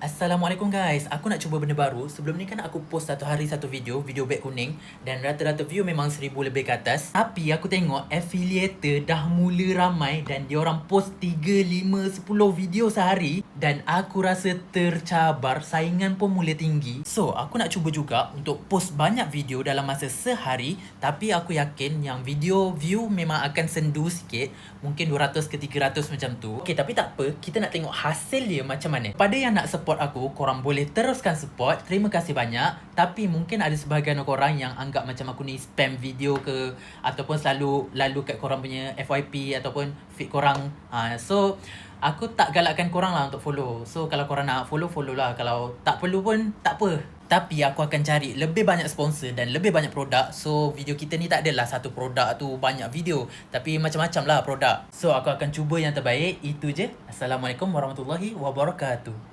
Assalamualaikum guys, aku nak cuba benda baru. Sebelum ni kan aku post satu hari satu video beg kuning. Dan rata-rata view memang 1000 lebih ke atas. Tapi aku tengok affiliator dah mula ramai. Dan diorang post 3, 5, 10 video sehari. Dan aku rasa tercabar, saingan pun mula tinggi. So aku nak cuba juga untuk post banyak video dalam masa sehari. Tapi aku yakin yang video view memang akan sendu sikit. Mungkin 200 ke 300 macam tu. Okay, tapi tak apa, kita nak tengok hasil dia macam mana. Pada yang nak support aku, korang boleh teruskan support. Terima kasih banyak. Tapi mungkin ada sebahagian korang yang anggap macam aku ni spam video ke, ataupun selalu lalu kat korang punya FYP ataupun feed korang. So aku tak galakkan korang lah untuk follow. So kalau korang nak follow, follow lah. Kalau tak perlu pun tak apa. Tapi aku akan cari lebih banyak sponsor dan lebih banyak produk. So video kita ni tak adalah satu produk tu banyak video, tapi macam-macam lah produk. So aku akan cuba yang terbaik. Itu je. Assalamualaikum warahmatullahi wabarakatuh.